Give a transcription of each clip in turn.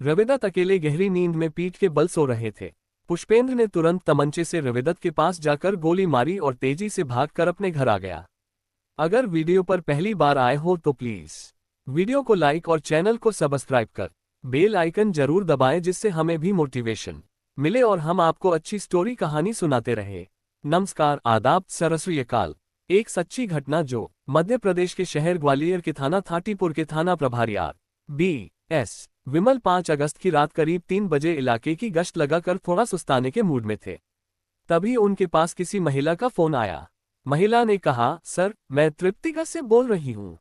रविदत्त अकेले गहरी नींद में पीठ के बल सो रहे थे। पुष्पेंद्र ने तुरंत तमंचे से रविदत्त के पास जाकर गोली मारी और तेजी से भागकर अपने घर आ गया। अगर वीडियो पर पहली बार आए हो तो प्लीज वीडियो को लाइक और चैनल को सब्सक्राइब कर बेल आइकन जरूर दबाएं, जिससे हमें भी मोटिवेशन मिले और हम आपको अच्छी स्टोरी कहानी सुनाते रहे। नमस्कार, आदाब, सत श्री अकाल। एक सच्ची घटना जो मध्य प्रदेश के शहर ग्वालियर के थाना थाटीपुर के थाना प्रभारी R.B.S. विमल 5 अगस्त की रात करीब 3 बजे इलाके की गश्त लगाकर थोड़ा सुस्ताने के मूड में थे। तभी उनके पास किसी महिला का फोन आया। महिला ने कहा, सर, मैं तृप्तिका से बोल रही हूँ।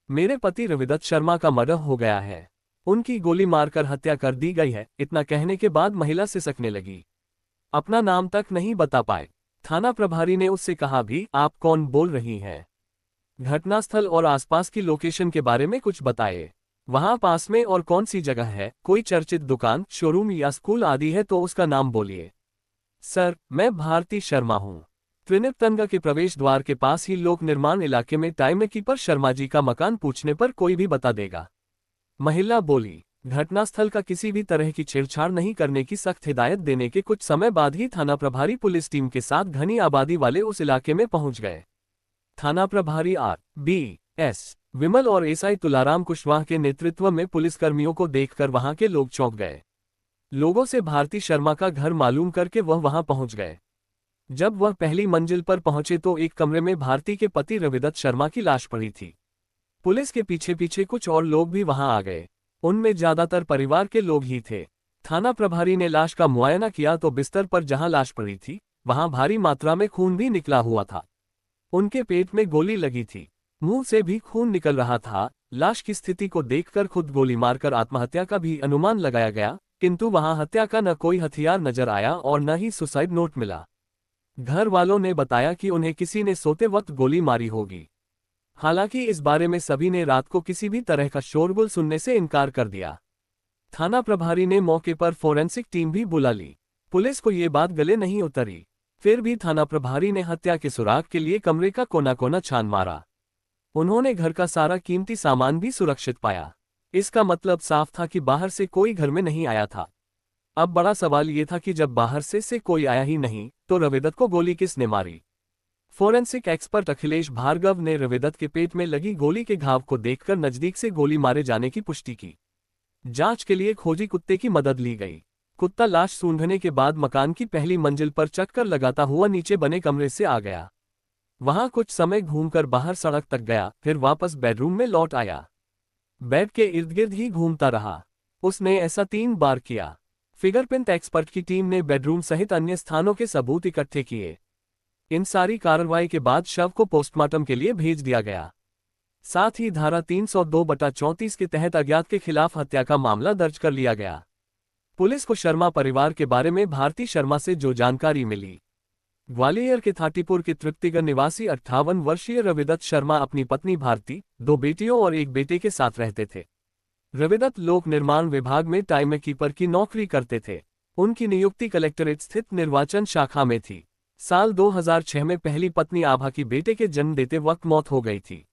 मेरे पति रविदत्त शर्मा का मर्डर हो गया है। उनकी गोली मारकर हत्या कर दी गई है। इतना कहने के बाद महिला सिसकने लगी। अपना नाम तक नहीं बता पाए। थाना प्रभारी ने उससे कहा, भी आप कौन बोल रही हैं? घटनास्थल और आसपास की लोकेशन के बारे में कुछ बताइए। वहां पास में और कौन सी जगह है? कोई चर्चित दुकान, शोरूम या स्कूल आदि है तो उसका नाम बोलिए। सर, मैं भारती शर्मा हूँ। त्रिनिपतनगा के प्रवेश द्वार के पास ही लोक निर्माण इलाके में टाइम कीपर शर्मा जी का मकान पूछने पर कोई भी बता देगा। महिला बोली। घटनास्थल का किसी भी तरह की छेड़छाड़ नहीं करने की सख्त हिदायत देने के कुछ समय बाद ही थाना प्रभारी पुलिस टीम के साथ घनी आबादी वाले उस इलाके में पहुंच गए। थाना प्रभारी R.B.S. विमल और एसआई तुलाराम कुशवाहा के नेतृत्व में पुलिसकर्मियों को देखकर वहां के लोग चौंक गए। लोगों से भारती शर्मा का घर मालूम करके वह वहां पहुंच गए। जब वह पहली मंजिल पर पहुंचे तो एक कमरे में भारती के पति रविदत्त शर्मा की लाश पड़ी थी। पुलिस के पीछे पीछे कुछ और लोग भी वहां आ गए। उनमें ज्यादातर परिवार के लोग ही थे। थाना प्रभारी ने लाश का मुआयना किया तो बिस्तर पर जहां लाश पड़ी थी वहां भारी मात्रा में खून भी निकला हुआ था। उनके पेट में गोली लगी थी, मुंह से भी खून निकल रहा था। लाश की स्थिति को देखकर खुद गोली मारकर आत्महत्या का भी अनुमान लगाया गया, किंतु वहां हत्या का न कोई हथियार नजर आया और न ही सुसाइड नोट मिला। घर वालों ने बताया कि उन्हें किसी ने सोते वक्त गोली मारी होगी। हालांकि इस बारे में सभी ने रात को किसी भी तरह का शोरगुल सुनने से इनकार कर दिया। थाना प्रभारी ने मौके पर फोरेंसिक टीम भी बुला ली। पुलिस को ये बात गले नहीं उतरी। फिर भी थाना प्रभारी ने हत्या के सुराग के लिए कमरे का कोना कोना छान मारा। उन्होंने घर का सारा कीमती सामान भी सुरक्षित पाया। इसका मतलब साफ था कि बाहर से कोई घर में नहीं आया था। अब बड़ा सवाल ये था कि जब बाहर से कोई आया ही नहीं तो रविदत्त को गोली किसने मारी? फोरेंसिक एक्सपर्ट अखिलेश भार्गव ने रविदत्त के पेट में लगी गोली के घाव को देखकर नजदीक से गोली मारे जाने की पुष्टि की। जांच के लिए खोजी कुत्ते की मदद ली गई। कुत्ता लाश सूंघने के बाद मकान की पहली मंजिल पर चक्कर लगाता हुआ नीचे बने कमरे से आ गया। वहां कुछ समय घूमकर बाहर सड़क तक गया, फिर वापस बेडरूम में लौट आया। बेड के इर्द गिर्द ही घूमता रहा। उसने ऐसा 3 बार किया। फिंगरप्रिंट एक्सपर्ट की टीम ने बेडरूम सहित अन्य स्थानों के सबूत इकट्ठे किए। इन सारी कार्रवाई के बाद शव को पोस्टमार्टम के लिए भेज दिया गया। साथ ही धारा 302/34 के तहत अज्ञात के खिलाफ हत्या का मामला दर्ज कर लिया गया। पुलिस को शर्मा परिवार के बारे में भारती शर्मा से जो जानकारी मिली, ग्वालियर के थाटीपुर के तृप्तिगढ़ निवासी 58 वर्षीय रविदत्त शर्मा अपनी पत्नी भारती, 2 बेटियों और 1 बेटे के साथ रहते थे। रविदत्त लोक निर्माण विभाग में टाइम कीपर की नौकरी करते थे। उनकी नियुक्ति कलेक्टरेट स्थित निर्वाचन शाखा में थी। साल 2006 में पहली पत्नी आभा की बेटे के जन्म देते वक्त मौत हो गई थी।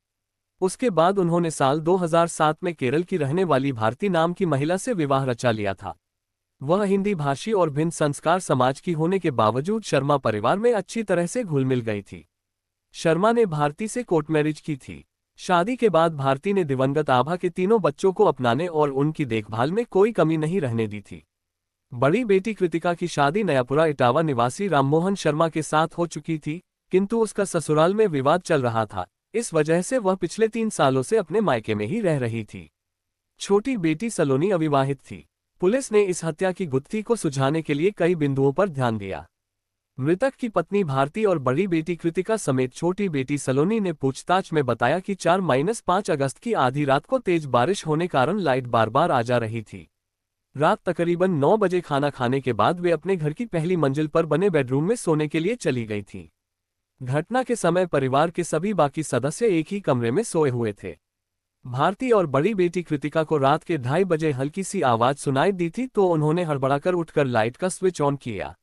उसके बाद उन्होंने साल 2007 में केरल की रहने वाली भारती नाम की महिला से विवाह रचा लिया था। वह हिंदी भाषी और भिन्न संस्कार समाज की होने के बावजूद शर्मा परिवार में अच्छी तरह से घुल मिल गई थी। शर्मा ने भारती से कोर्ट मैरिज की थी। शादी के बाद भारती ने दिवंगत आभा के 3 बच्चों को अपनाने और उनकी देखभाल में कोई कमी नहीं रहने दी थी। बड़ी बेटी कृतिका की शादी नयापुरा इटावा निवासी राममोहन शर्मा के साथ हो चुकी थी, किंतु उसका ससुराल में विवाद चल रहा था। इस वजह से वह पिछले 3 सालों से अपने मायके में ही रह रही थी। छोटी बेटी सलोनी अविवाहित थी। पुलिस ने इस हत्या की गुत्थी को सुलझाने के लिए कई बिंदुओं पर ध्यान दिया। मृतक की पत्नी भारती और बड़ी बेटी कृतिका समेत छोटी बेटी सलोनी ने पूछताछ में बताया कि 4-5 अगस्त की आधी रात को तेज बारिश होने कारण लाइट बार बार आ जा रही थी। रात तकरीबन 9 बजे खाना खाने के बाद वे अपने घर की पहली मंजिल पर बने बेडरूम में सोने के लिए चली गई थी। घटना के समय परिवार के सभी बाकी सदस्य एक ही कमरे में सोए हुए थे। भारती और बड़ी बेटी कृतिका को रात के 2:30 बजे हल्की सी आवाज सुनाई दी थी तो उन्होंने हड़बड़ाकर उठकर लाइट का स्विच ऑन किया।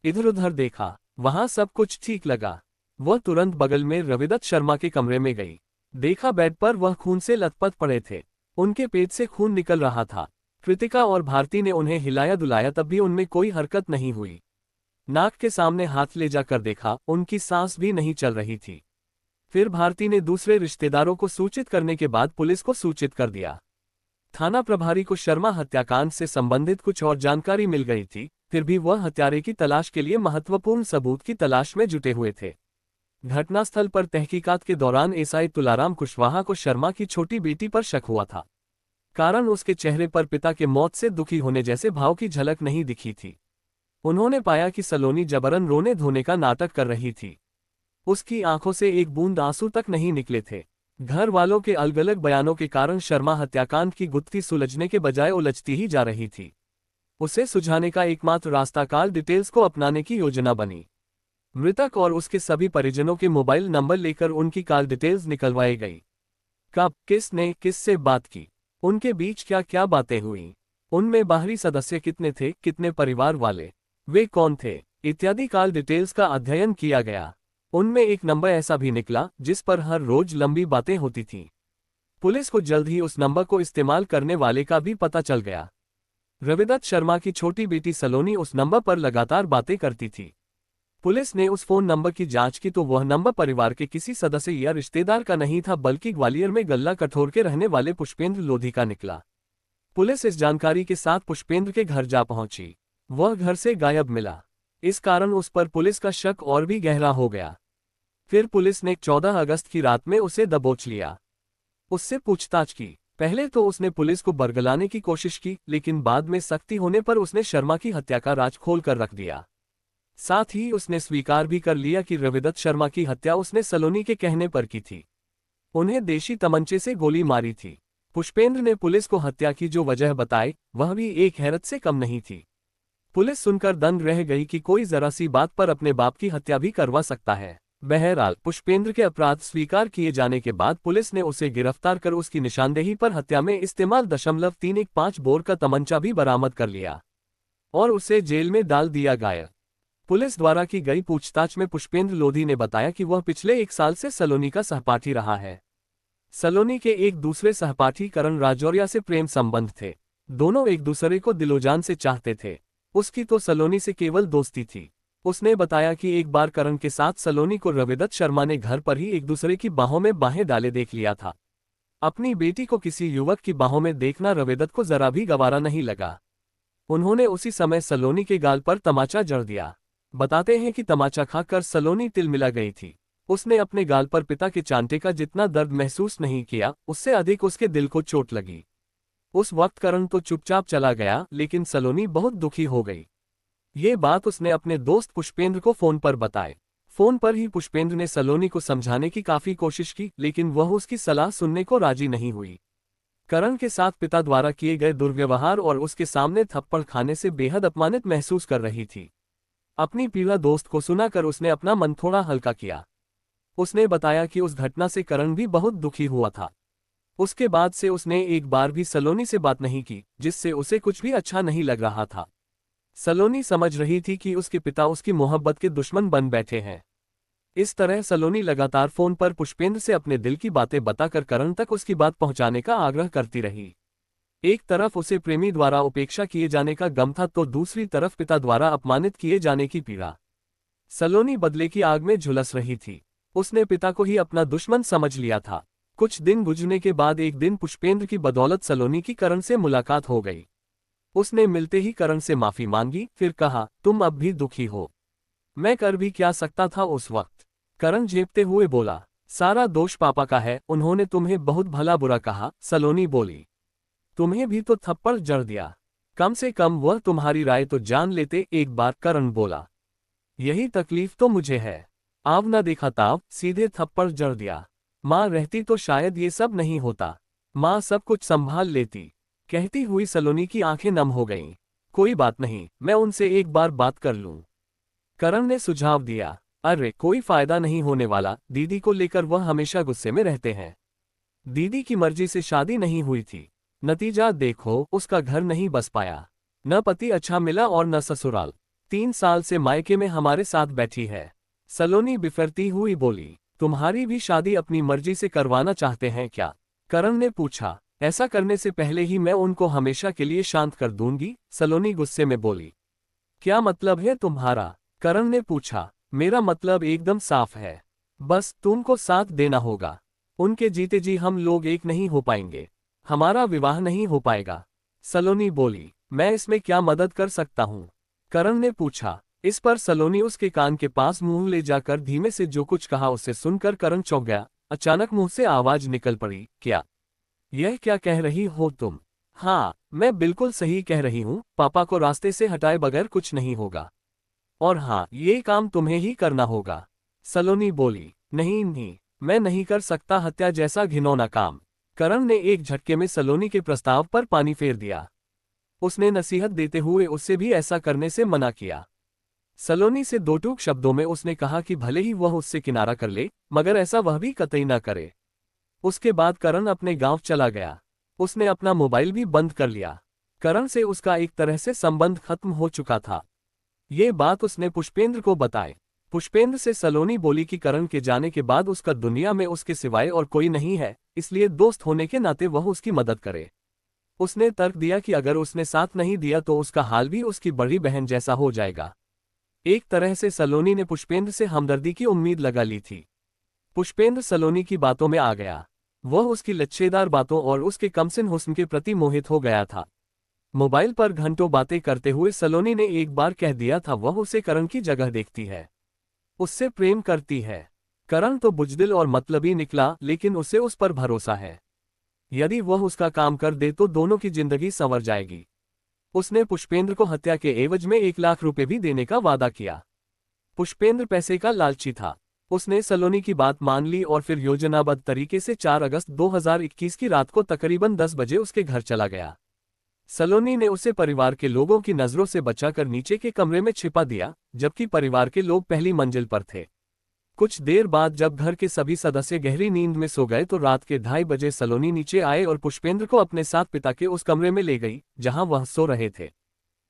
इधर उधर देखा, वहां सब कुछ ठीक लगा। वह तुरंत बगल में रविदत्त शर्मा के कमरे में गई। देखा बेड पर वह खून से लथपथ पड़े थे। उनके पेट से खून निकल रहा था। कृतिका और भारती ने उन्हें हिलाया दुलाया, तब भी उनमें कोई हरकत नहीं हुई। नाक के सामने हाथ ले जाकर देखा, उनकी सांस भी नहीं चल रही थी। फिर भारती ने दूसरे रिश्तेदारों को सूचित करने के बाद पुलिस को सूचित कर दिया। थाना प्रभारी को शर्मा हत्याकांड से संबंधित कुछ और जानकारी मिल गई थी, फिर भी वह हत्यारे की तलाश के लिए महत्वपूर्ण सबूत की तलाश में जुटे हुए थे। घटनास्थल पर तहकीकात के दौरान एसआई तुलाराम कुशवाहा को शर्मा की छोटी बेटी पर शक हुआ था। कारण उसके चेहरे पर पिता के मौत से दुखी होने जैसे भाव की झलक नहीं दिखी थी। उन्होंने पाया कि सलोनी जबरन रोने धोने का नाटक कर रही थी। उसकी आंखों से एक बूंद आंसू तक नहीं निकले थे। घर वालों के अलग अलग बयानों के कारण शर्मा हत्याकांड की गुत्थी सुलझने के बजाय उलझती ही जा रही थी। उसे सुलझाने का एकमात्र रास्ता कॉल डिटेल्स को अपनाने की योजना बनी। मृतक और उसके सभी परिजनों के मोबाइल नंबर लेकर उनकी कॉल डिटेल्स निकलवाई गई। कब, किसने, किससे बात की, उनके बीच क्या क्या बातें हुई, उनमें बाहरी सदस्य कितने थे, कितने परिवार वाले, वे कौन थे, इत्यादि कॉल डिटेल्स का अध्ययन किया गया। उनमें एक नंबर ऐसा भी निकला जिस पर हर रोज लंबी बातें होती थीं। पुलिस को जल्द ही उस नंबर को इस्तेमाल करने वाले का भी पता चल गया। रविदत्त शर्मा की छोटी बेटी सलोनी उस नंबर पर लगातार बातें करती थी। पुलिस ने उस फोन नंबर की जांच की तो वह नंबर परिवार के किसी सदस्य या रिश्तेदार का नहीं था, बल्कि ग्वालियर में गल्ला कठोर के रहने वाले पुष्पेंद्र लोधी का निकला। पुलिस इस जानकारी के साथ पुष्पेंद्र के घर जा पहुंची। वह घर से गायब मिला। इस कारण उस पर पुलिस का शक और भी गहरा हो गया। फिर पुलिस ने 14 अगस्त की रात में उसे दबोच लिया। उससे पूछताछ की। पहले तो उसने पुलिस को बरगलाने की कोशिश की, लेकिन बाद में सख्ती होने पर उसने शर्मा की हत्या का राज खोल कर रख दिया। साथ ही उसने स्वीकार भी कर लिया कि रविदत्त शर्मा की हत्या उसने सलोनी के कहने पर की थी। उन्हें देशी तमंचे से गोली मारी थी। पुष्पेंद्र ने पुलिस को हत्या की जो वजह बताई, वह भी एक हैरत से कम नहीं थी। पुलिस सुनकर दंग रह गई कि कोई जरा सी बात पर अपने बाप की हत्या भी करवा सकता है। बहरहाल पुष्पेंद्र के अपराध स्वीकार किए जाने के बाद पुलिस ने उसे गिरफ्तार कर उसकी निशानदेही पर हत्या में इस्तेमाल 315 बोर का तमंचा भी बरामद कर लिया और उसे जेल में डाल दिया गया। पुलिस द्वारा की गई पूछताछ में पुष्पेंद्र लोधी ने बताया कि वह पिछले 1 साल से सलोनी का सहपाठी रहा है। सलोनी के एक दूसरे सहपाठी करण राजौरिया से प्रेम संबंध थे। दोनों एक दूसरे को दिलोजान से चाहते थे। उसकी तो सलोनी से केवल दोस्ती थी। उसने बताया कि एक बार करण के साथ सलोनी को रविदत्त शर्मा ने घर पर ही एक दूसरे की बाहों में बाहें डाले देख लिया था। अपनी बेटी को किसी युवक की बाहों में देखना रविदत्त को जरा भी गवारा नहीं लगा। उन्होंने उसी समय सलोनी के गाल पर तमाचा जड़ दिया। बताते हैं कि तमाचा खाकर सलोनी तिलमिला गई थी। उसने अपने गाल पर पिता के चांटे का जितना दर्द महसूस नहीं किया, उससे अधिक उसके दिल को चोट लगी। उस वक्त करण तो चुपचाप चला गया, लेकिन सलोनी बहुत दुखी हो गई। ये बात उसने अपने दोस्त पुष्पेंद्र को फोन पर बताई। फोन पर ही पुष्पेंद्र ने सलोनी को समझाने की काफी कोशिश की, लेकिन वह उसकी सलाह सुनने को राजी नहीं हुई। करण के साथ पिता द्वारा किए गए दुर्व्यवहार और उसके सामने थप्पड़ खाने से बेहद अपमानित महसूस कर रही थी। अपनी पीड़ा दोस्त को सुनाकर उसने अपना मन थोड़ा हल्का किया। उसने बताया कि उस घटना से करण भी बहुत दुखी हुआ था। उसके बाद से उसने एक बार भी सलोनी से बात नहीं की, जिससे उसे कुछ भी अच्छा नहीं लग रहा था। सलोनी समझ रही थी कि उसके पिता उसकी मोहब्बत के दुश्मन बन बैठे हैं। इस तरह सलोनी लगातार फोन पर पुष्पेंद्र से अपने दिल की बातें बताकर करण तक उसकी बात पहुंचाने का आग्रह करती रही। एक तरफ उसे प्रेमी द्वारा उपेक्षा किए जाने का गम था, तो दूसरी तरफ पिता द्वारा अपमानित किए जाने की पीड़ा। सलोनी बदले की आग में झुलस रही थी। उसने पिता को ही अपना दुश्मन समझ लिया था। कुछ दिन गुजरने के बाद एक दिन पुष्पेंद्र की बदौलत सलोनी की करण से मुलाकात हो गई। उसने मिलते ही करण से माफी मांगी, फिर कहा, तुम अब भी दुखी हो। मैं कर भी क्या सकता था उस वक्त। करण झेपते हुए बोला, सारा दोष पापा का है, उन्होंने तुम्हें बहुत भला बुरा कहा। सलोनी बोली, तुम्हें भी तो थप्पड़ जड़ दिया, कम से कम वह तुम्हारी राय तो जान लेते एक बार। करण बोला, यही तकलीफ तो मुझे है। आव न देखा ताव, सीधे थप्पड़ जड़ दिया। माँ रहती तो शायद ये सब नहीं होता। माँ सब कुछ संभाल लेती। कहती हुई सलोनी की आंखें नम हो गईं। कोई बात नहीं, मैं उनसे एक बार बात कर लूं। करण ने सुझाव दिया। अरे कोई फायदा नहीं होने वाला, दीदी को लेकर वह हमेशा गुस्से में रहते हैं। दीदी की मर्जी से शादी नहीं हुई थी, नतीजा देखो, उसका घर नहीं बस पाया। न पति अच्छा मिला और न ससुराल। 3 साल से मायके में हमारे साथ बैठी है। सलोनी बिफरती हुई बोली, तुम्हारी भी शादी अपनी मर्जी से करवाना चाहते हैं क्या? करण ने पूछा। ऐसा करने से पहले ही मैं उनको हमेशा के लिए शांत कर दूंगी, सलोनी गुस्से में बोली। क्या मतलब है तुम्हारा? करण ने पूछा। मेरा मतलब एकदम साफ है। बस तुमको साथ देना होगा। उनके जीते जी हम लोग एक नहीं हो पाएंगे। हमारा विवाह नहीं हो पाएगा। सलोनी बोली। मैं इसमें क्या मदद कर सकता हूँ? करण ने पूछा। इस पर सलोनी उसके कान के पास मुंह ले जाकर धीमे से जो कुछ कहा उसे सुनकर करण चौंक गया। अचानक मुंह से आवाज निकल पड़ी। क्या? यह क्या कह रही हो तुम? हाँ, मैं बिल्कुल सही कह रही हूँ। पापा को रास्ते से हटाए बगैर कुछ नहीं होगा। और हाँ, ये काम तुम्हें ही करना होगा। सलोनी बोली। नहीं नहीं, मैं नहीं कर सकता हत्या जैसा घिनौना काम। करण ने एक झटके में सलोनी के प्रस्ताव पर पानी फेर दिया। उसने नसीहत देते हुए उससे भी ऐसा करने से मना किया। सलोनी से दो टूक शब्दों में उसने कहा कि भले ही वह उससे किनारा कर ले, मगर ऐसा वह भी कतई ना करे। उसके बाद करण अपने गांव चला गया। उसने अपना मोबाइल भी बंद कर लिया। करण से उसका एक तरह से संबंध खत्म हो चुका था। ये बात उसने पुष्पेंद्र को बताई। पुष्पेंद्र से सलोनी बोली कि करण के जाने के बाद उसका दुनिया में उसके सिवाय और कोई नहीं है, इसलिए दोस्त होने के नाते वह उसकी मदद करे। उसने तर्क दिया कि अगर उसने साथ नहीं दिया तो उसका हाल भी उसकी बड़ी बहन जैसा हो जाएगा। एक तरह से सलोनी ने पुष्पेंद्र से हमदर्दी की उम्मीद लगा ली थी। पुष्पेंद्र सलोनी की बातों में आ गया। वह उसकी लच्छेदार बातों और उसके कमसिन हुस्न के प्रति मोहित हो गया था। मोबाइल पर घंटों बातें करते हुए सलोनी ने एक बार कह दिया था वह उसे करण की जगह देखती है, उससे प्रेम करती है। करण तो बुजदिल और मतलबी निकला, लेकिन उसे उस पर भरोसा है। यदि वह उसका काम कर दे तो दोनों की जिंदगी संवर जाएगी। उसने पुष्पेंद्र को हत्या के एवज में 1 लाख रुपए भी देने का वादा किया। पुष्पेंद्र पैसे का लालची था। उसने सलोनी की बात मान ली और फिर योजनाबद्ध तरीके से 4 अगस्त 2021 की रात को तकरीबन 10 बजे उसके घर चला गया। सलोनी ने उसे परिवार के लोगों की नजरों से बचाकर नीचे के कमरे में छिपा दिया, जबकि परिवार के लोग पहली मंजिल पर थे। कुछ देर बाद जब घर के सभी सदस्य गहरी नींद में सो गए तो रात के 2:30 बजे सलोनी नीचे आए और पुष्पेंद्र को अपने साथ पिता के उस कमरे में ले गई जहां वह सो रहे थे।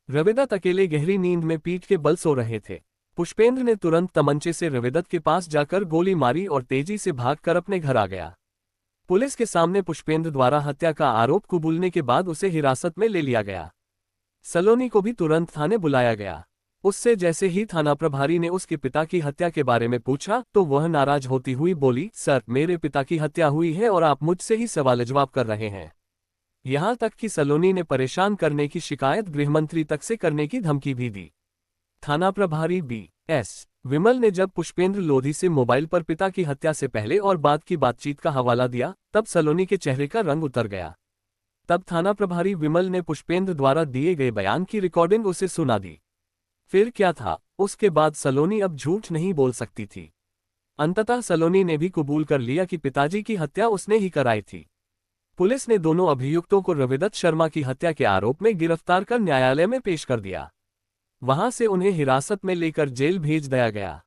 रविदत्त अकेले गहरी नींद में पीठ के बल सो रहे थे। पुष्पेंद्र ने तुरंत तमंचे से रविदत्त के पास जाकर गोली मारी और तेजी से भागकर अपने घर आ गया। पुलिस के सामने पुष्पेंद्र द्वारा हत्या का आरोप कबूलने के बाद उसे हिरासत में ले लिया गया। सलोनी को भी तुरंत थाने बुलाया गया। उससे जैसे ही थाना प्रभारी ने उसके पिता की हत्या के बारे में पूछा तो वह नाराज होती हुई बोली, सर, मेरे पिता की हत्या हुई है और आप मुझसे ही सवाल जवाब कर रहे हैं। यहां तक कि सलोनी ने परेशान करने की शिकायत गृहमंत्री तक से करने की धमकी भी दी। थाना प्रभारी B.S. विमल ने जब पुष्पेंद्र लोधी से मोबाइल पर पिता की हत्या से पहले और बाद की बातचीत का हवाला दिया, तब सलोनी के चेहरे का रंग उतर गया। तब थाना प्रभारी विमल ने पुष्पेंद्र द्वारा दिए गए बयान की रिकॉर्डिंग उसे सुना दी। फिर क्या था, उसके बाद सलोनी अब झूठ नहीं बोल सकती थी। अंततः सलोनी ने भी कबूल कर लिया कि पिताजी की हत्या उसने ही कराई थी। पुलिस ने दोनों अभियुक्तों को रविदत्त शर्मा की हत्या के आरोप में गिरफ्तार कर न्यायालय में पेश कर दिया। वहां से उन्हें हिरासत में लेकर जेल भेज दिया गया।